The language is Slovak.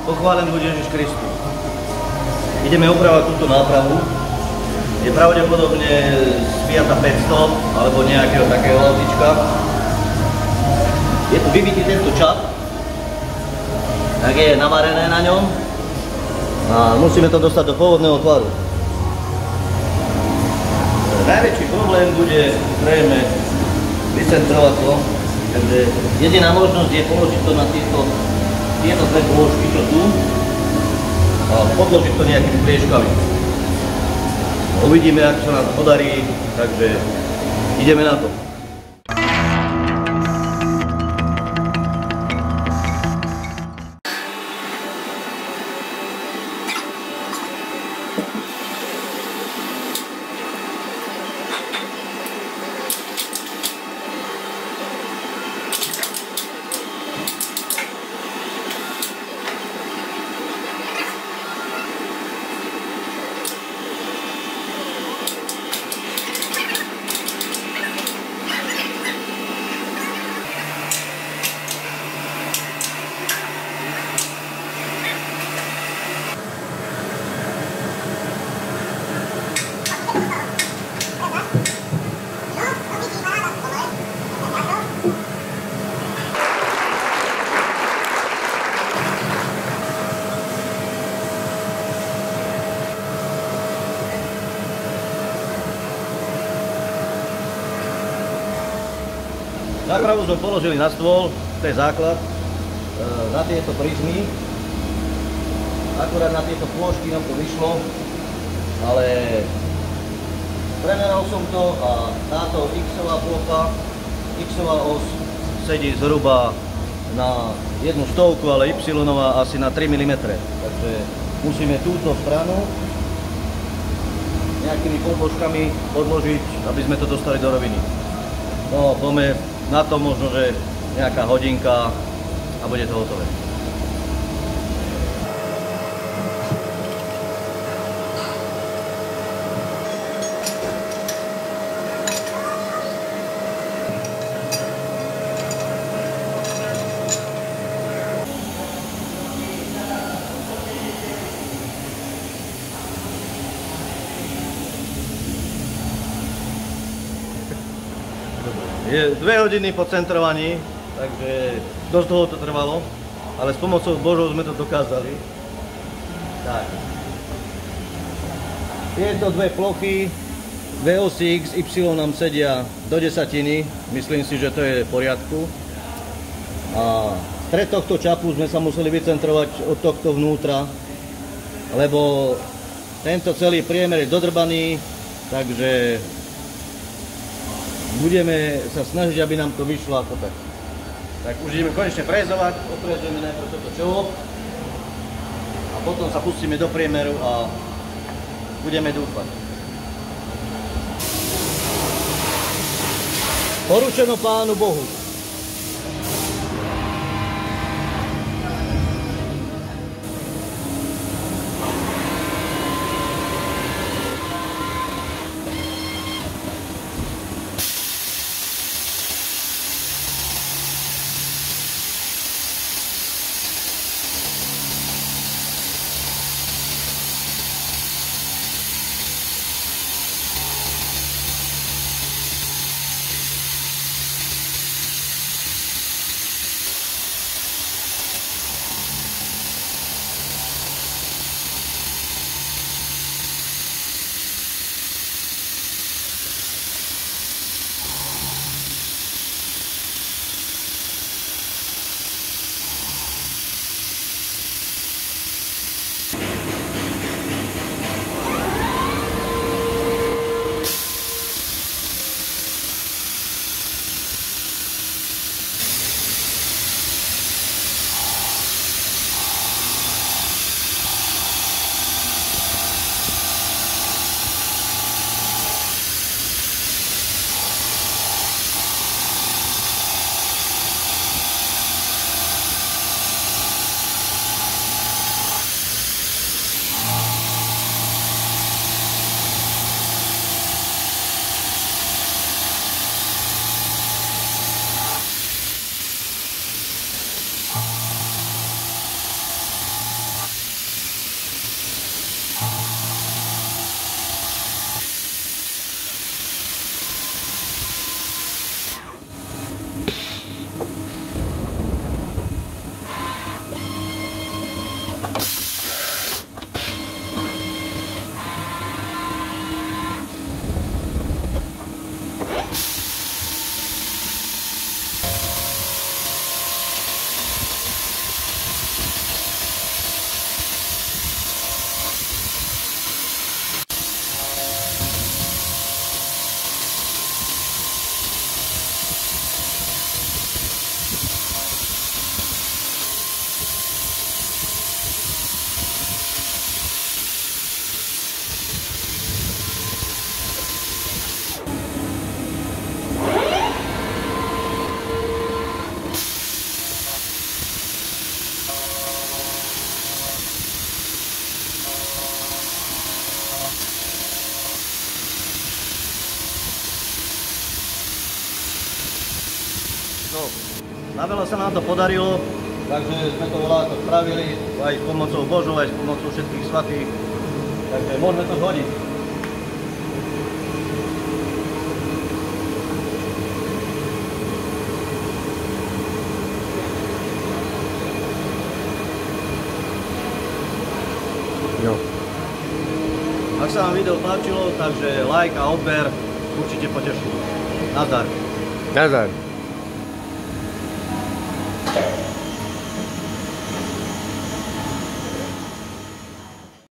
Pochválen buď Ježiš Kristus. Ideme opravať túto nápravu. Je pravdepodobne z Fiata 500 alebo nejakého takého autička. Je tu vybitý tento čap, tak je navarené na ňom a musíme to dostať do pôvodného tvaru. Najväčší problém bude zrejme vycentrovať to, takže jediná možnosť je položiť to na tieto dve položky, čo tu, a podložiť to nejakými plieškami. Uvidíme, ako sa nám podarí, takže ideme na to. Nápravu sme položili na stôl, to je základ, na tieto prizmy. Akurát na tieto plôžky nám to vyšlo, ale premeral som to a táto X-ová plocha, X-ová os sedí zhruba na 100, ale Y-ová asi na 3 mm. Takže musíme túto stranu nejakými podložkami podložiť, aby sme to dostali do roviny. No, poďme na to možno, že nejaká hodinka a bude to hotové. Je 2 hodiny po centrovaní, takže dosť dlho to trvalo, ale s pomocou Božou sme to dokázali. Tak. Tieto dve plochy, dve osy X, Y nám sedia do desatiny, myslím si, že to je v poriadku. A stred tohto čapu sme sa museli vycentrovať od tohto vnútra, lebo tento celý priemer je dodrbaný, takže budeme sa snažiť, aby nám to vyšlo ako tak. Tak už ideme konečne frezovať, oprezujeme najprv toto čelo a potom sa pustíme do priemeru a budeme dúfať. Poručeno Pánu Bohu. Na veľa sa nám to podarilo, takže sme to veľa spravili, aj s pomocou Božou, aj s pomocou všetkých svatých. Takže môžeme to zhodiť. Jo. Ak sa vám video páčilo, takže like a odber určite poteší. Nazdar. Nazdar.